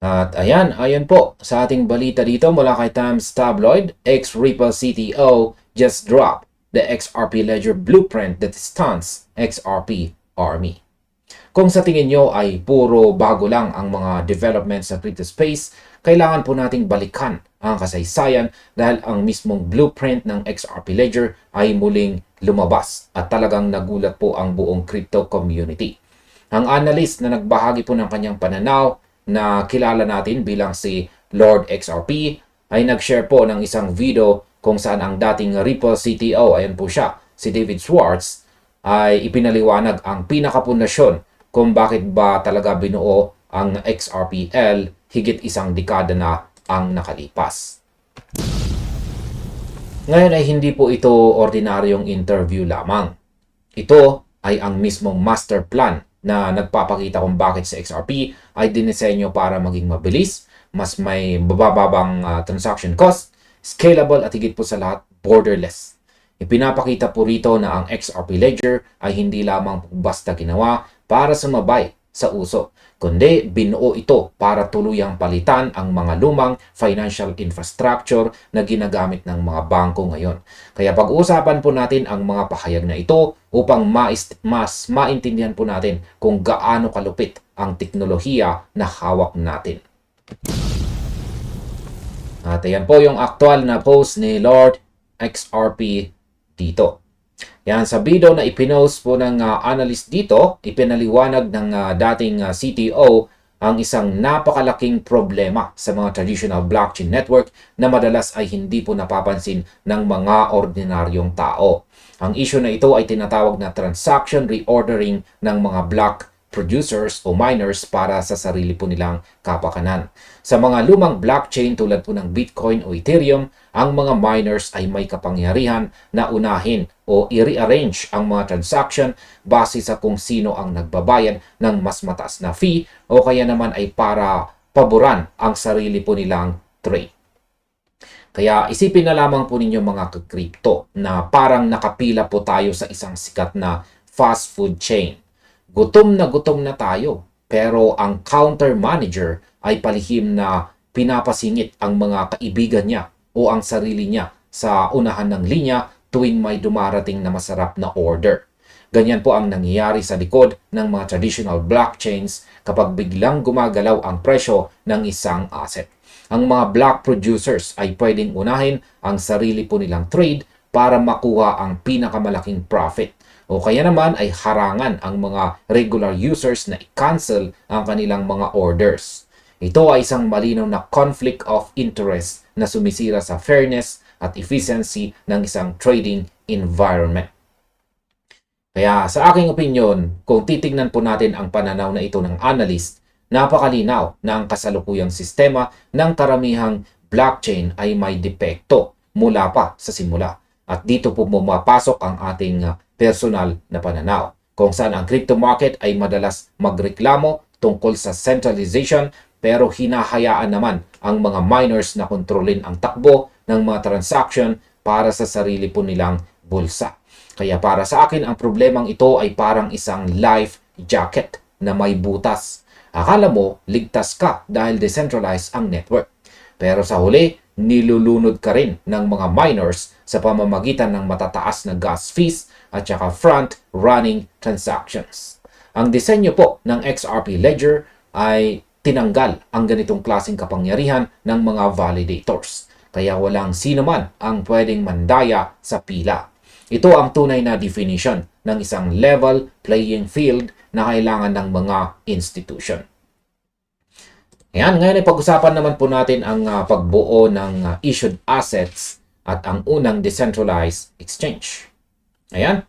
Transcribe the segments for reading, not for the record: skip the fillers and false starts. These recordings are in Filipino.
At ayan po sa ating balita dito mula kay Times Tabloid, ex-Ripple CTO just dropped the XRP Ledger blueprint that stunts XRP Army. Kung sa tingin nyo ay puro bago lang ang mga developments sa crypto space, kailangan po nating balikan ang kasaysayan dahil ang mismong blueprint ng XRP Ledger ay muling lumabas at talagang nagulat po ang buong crypto community. Ang analyst na nagbahagi po ng kanyang pananaw na kilala natin bilang si Lord XRP ay nag-share po ng isang video kung saan ang dating Ripple CTO, ayan po siya, si David Schwartz, ay ipinaliwanag ang pinakapundasyon kung bakit ba talaga binuo ang XRPL higit isang dekada na ang nakalipas. Ngayon ay hindi po ito ordinaryong interview lamang. Ito ay ang mismong master plan na nagpapakita kung bakit sa XRP ay dinisenyo para maging mabilis, mas may bababang transaction cost, scalable at higit po sa lahat, borderless. Ipinapakita po rito na ang XRP Ledger ay hindi lamang basta ginawa para sumabay sa uso, kundi binuo ito para tuluyang palitan ang mga lumang financial infrastructure na ginagamit ng mga bangko ngayon. Kaya pag-uusapan po natin ang mga pahayag na ito upang mas maintindihan po natin kung gaano kalupit ang teknolohiya na hawak natin. At ayan po yung aktual na post ni Lord XRP dito. Yan, sa video na ipinost po ng analyst dito, ipinaliwanag ng dating CTO ang isang napakalaking problema sa mga traditional blockchain network na madalas ay hindi po napapansin ng mga ordinaryong tao. Ang issue na ito ay tinatawag na transaction reordering ng mga block producers o miners para sa sarili po nilang kapakanan. Sa mga lumang blockchain tulad po ng Bitcoin o Ethereum, ang mga miners ay may kapangyarihan na unahin o i-rearrange ang mga transaction base sa kung sino ang nagbabayad ng mas mataas na fee o kaya naman ay para paboran ang sarili po nilang trade. Kaya isipin na lamang po ninyo mga ka-crypto na parang nakapila po tayo sa isang sikat na fast food chain. Gutom na tayo, pero ang counter manager ay palihim na pinapasingit ang mga kaibigan niya o ang sarili niya sa unahan ng linya tuwing may dumarating na masarap na order. Ganyan po ang nangyayari sa likod ng mga traditional blockchains kapag biglang gumagalaw ang presyo ng isang asset. Ang mga block producers ay pwedeng unahin ang sarili po nilang trade para makuha ang pinakamalaking profit. O kaya naman ay harangan ang mga regular users na i-cancel ang kanilang mga orders. Ito ay isang malinaw na conflict of interest na sumisira sa fairness at efficiency ng isang trading environment. Kaya sa aking opinion, kung titignan po natin ang pananaw na ito ng analyst, napakalinaw na ang kasalukuyang sistema ng karamihang blockchain ay may depekto mula pa sa simula. At dito po pumapasok ang ating personal na pananaw, kung saan ang crypto market ay madalas magreklamo tungkol sa centralization pero hinahayaan naman ang mga miners na kontrolin ang takbo ng mga transaction para sa sarili po nilang bulsa. Kaya para sa akin ang problemang ito ay parang isang life jacket na may butas. Akala mo ligtas ka dahil decentralized ang network. Pero sa huli, nilulunod ka rin ng mga miners sa pamamagitan ng matataas na gas fees at saka front-running transactions. Ang disenyo po ng XRP Ledger ay tinanggal ang ganitong klaseng kapangyarihan ng mga validators. Kaya walang sino man ang pwedeng mandaya sa pila. Ito ang tunay na definition ng isang level playing field na kailangan ng mga institution. Ayan, ngayon ay pag-usapan naman po natin ang pagbuo ng issued assets at ang unang decentralized exchange. Ayan.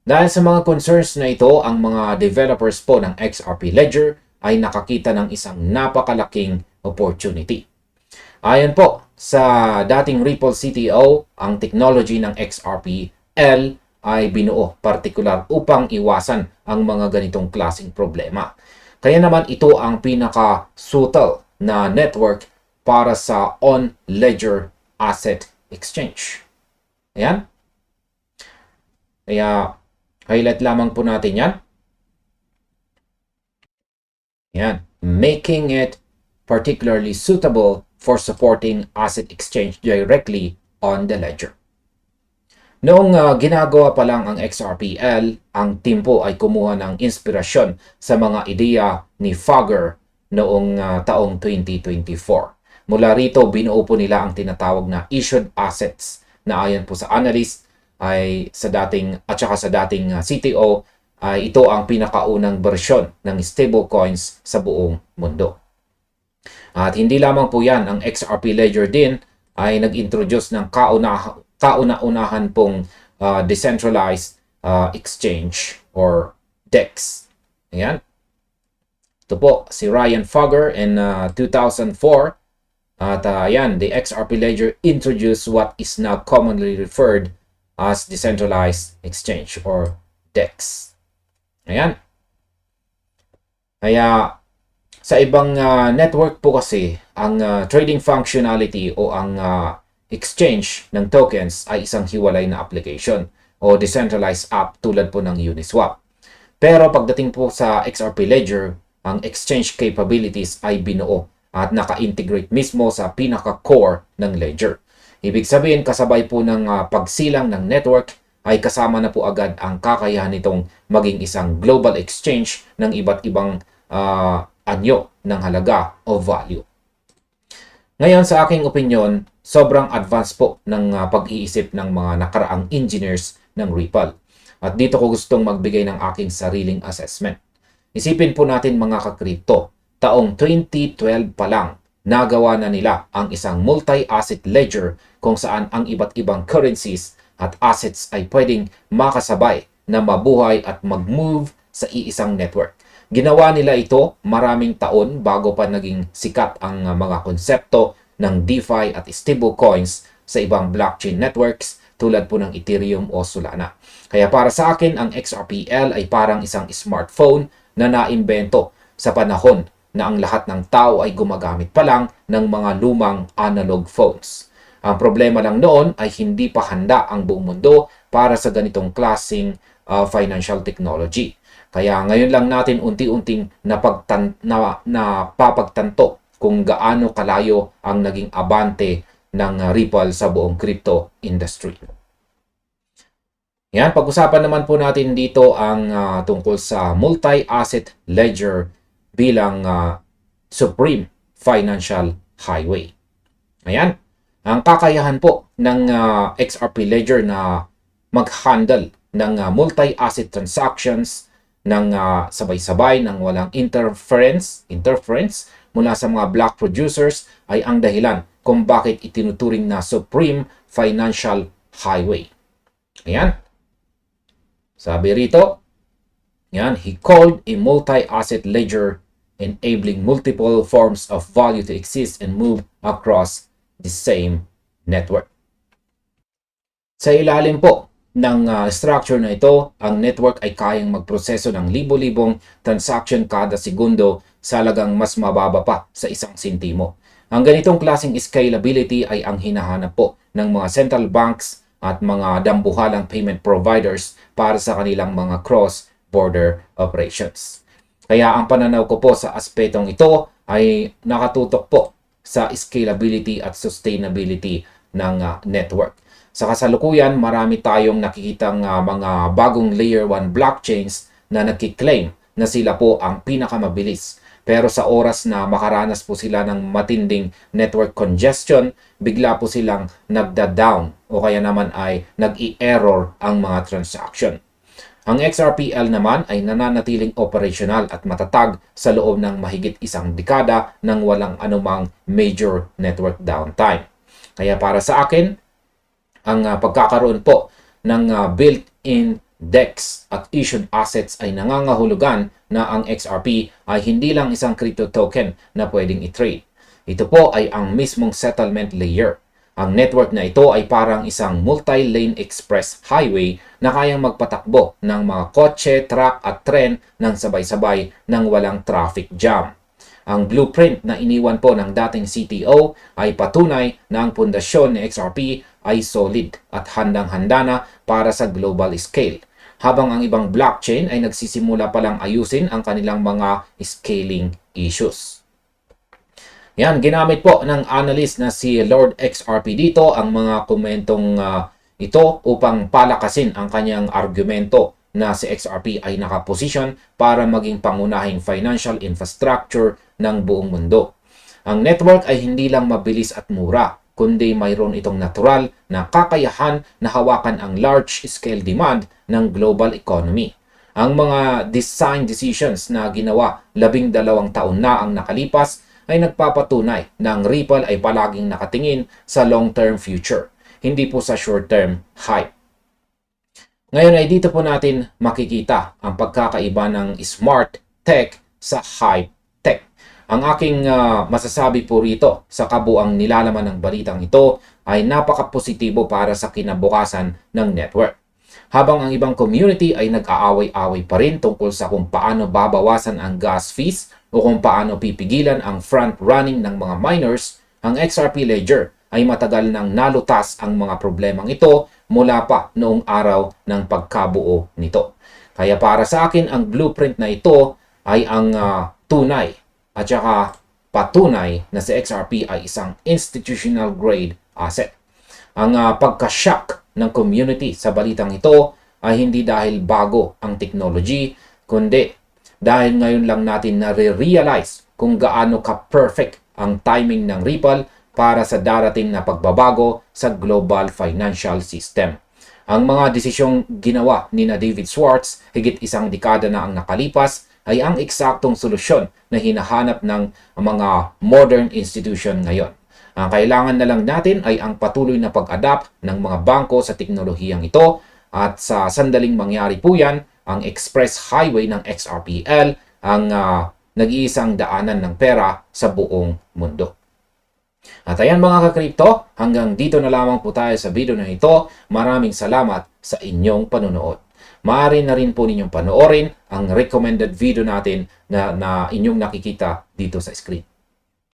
Dahil sa mga concerns na ito, ang mga developers po ng XRP Ledger ay nakakita ng isang napakalaking opportunity. Ayon po sa dating Ripple CTO, ang technology ng XRPL ay binuo partikular upang iwasan ang mga ganitong klaseng problema. Kaya naman ito ang pinaka-subtle na network para sa on-ledger asset exchange. Ayan. Kaya highlight lamang po natin yan. Ayan. Making it particularly suitable for supporting asset exchange directly on the ledger. Noong ginagawa pa lang ang XRPL, ang team po ay kumuha ng inspirasyon sa mga ideya ni Fogger noong taong 2024. Mula rito, binuo po nila ang tinatawag na issued assets na ayon po sa analyst ay sa dating CTO ay ito ang pinakaunang bersyon ng stablecoins sa buong mundo. At hindi lamang po yan, ang XRP Ledger din ay nag-introduce ng kauna-unahan pong decentralized exchange or DEX. Ayan. Ito po, si Ryan Fogger in 2004. At ayan, the XRP Ledger introduced what is now commonly referred as decentralized exchange or DEX. Ayan. Kaya sa ibang network po kasi, ang trading functionality o ang exchange ng tokens ay isang hiwalay na application o decentralized app tulad po ng Uniswap. Pero pagdating po sa XRP Ledger, ang exchange capabilities ay binuo at naka-integrate mismo sa pinaka-core ng ledger. Ibig sabihin, kasabay po ng pagsilang ng network ay kasama na po agad ang kakayahan nitong maging isang global exchange ng iba't ibang anyo ng halaga o value. Ngayon, sa aking opinion, sobrang advanced po ng pag-iisip ng mga nakaraang engineers ng Ripple. At dito ko gustong magbigay ng aking sariling assessment. Isipin po natin mga kakripto, taong 2012 pa lang, nagawa na nila ang isang multi-asset ledger kung saan ang iba't ibang currencies at assets ay pwedeng makasabay na mabuhay at mag-move sa iisang network. Ginawa nila ito maraming taon bago pa naging sikat ang mga konsepto ng DeFi at stablecoins sa ibang blockchain networks tulad po ng Ethereum o Solana. Kaya para sa akin, ang XRPL ay parang isang smartphone na naimbento sa panahon na ang lahat ng tao ay gumagamit pa lang ng mga lumang analog phones. Ang problema lang noon ay hindi pa handa ang buong mundo para sa ganitong klaseng financial technology. Kaya ngayon lang natin unti-unting napapagtanto kung gaano kalayo ang naging abante ng Ripple sa buong crypto industry. Yan, pag-usapan naman po natin dito ang tungkol sa multi-asset ledger bilang supreme financial highway. Ayan, ang kakayahan po ng XRP Ledger na mag-handle ng multi-asset transactions ng sabay-sabay ng walang interference mula sa mga block producers ay ang dahilan kung bakit itinuturing na supreme financial highway. Ayan. Sabi rito, yan, he called a multi-asset ledger enabling multiple forms of value to exist and move across the same network. Sa ilalim po ng structure na ito, ang network ay kayang magproseso ng libo-libong transaction kada segundo sa halagang mas mababa pa sa 1 sentimo. Ang ganitong klaseng scalability ay ang hinahanap po ng mga central banks at mga dambuhalang payment providers para sa kanilang mga cross-border operations. Kaya ang pananaw ko po sa aspetong ito ay nakatutok po sa scalability at sustainability ng network. Sa kasalukuyan, marami tayong nakikitang mga bagong layer 1 blockchains na nagkiklaim na sila po ang pinakamabilis. Pero sa oras na makaranas po sila ng matinding network congestion, bigla po silang nagda-down o kaya naman ay nag-i-error ang mga transaction. Ang XRPL naman ay nananatiling operational at matatag sa loob ng mahigit 1 dekada nang walang anumang major network downtime. Kaya para sa akin, ang pagkakaroon po ng built-in DEX at issued assets ay nangangahulugan na ang XRP ay hindi lang isang crypto token na pwedeng i-trade. Ito po ay ang mismong settlement layer. Ang network na ito ay parang isang multi-lane express highway na kayang magpatakbo ng mga kotse, truck at tren ng sabay-sabay nang walang traffic jam. Ang blueprint na iniwan po ng dating CTO ay patunay na ang pundasyon ni XRP ay solid at handang-handa na para sa global scale. Habang ang ibang blockchain ay nagsisimula palang ayusin ang kanilang mga scaling issues. Yan, ginamit po ng analyst na si Lord XRP dito ang mga komentong ito upang palakasin ang kanyang argumento na si XRP ay nakaposisyon para maging pangunahing financial infrastructure ng buong mundo. Ang network ay hindi lang mabilis at mura, kundi mayroon itong natural na kakayahan na hawakan ang large-scale demand ng global economy. Ang mga design decisions na ginawa 12 taon na ang nakalipas ay nagpapatunay na ang Ripple ay palaging nakatingin sa long-term future, hindi po sa short-term hype. Ngayon ay dito po natin makikita ang pagkakaiba ng smart tech sa hype tech. Ang aking masasabi po rito sa kabuang nilalaman ng balitang ito ay napaka-positibo para sa kinabukasan ng network. Habang ang ibang community ay nag-aaway-away pa rin tungkol sa kung paano babawasan ang gas fees o kung paano pipigilan ang front-running ng mga miners, ang XRP Ledger ay matagal nang nalutas ang mga problemang ito mula pa noong araw ng pagkabuo nito. Kaya para sa akin, ang blueprint na ito ay ang tunay at saka patunay na si XRP ay isang institutional grade asset. Ang pagka-shock ng community sa balitang ito ay hindi dahil bago ang technology, kundi dahil ngayon lang natin nare-realize kung gaano ka-perfect ang timing ng Ripple para sa darating na pagbabago sa global financial system. Ang mga desisyong ginawa ni David Schwartz higit isang dekada na ang nakalipas ay ang eksaktong solusyon na hinahanap ng mga modern institution ngayon. Ang kailangan na lang natin ay ang patuloy na pag-adapt ng mga bangko sa teknolohiyang ito at sa sandaling mangyari po yan, ang express highway ng XRPL ang nag-iisang daanan ng pera sa buong mundo. At ayan mga ka-crypto, hanggang dito na lamang po tayo sa video na ito. Maraming salamat sa inyong panonood. Maaari na rin po ninyong panoorin ang recommended video natin na inyong nakikita dito sa screen.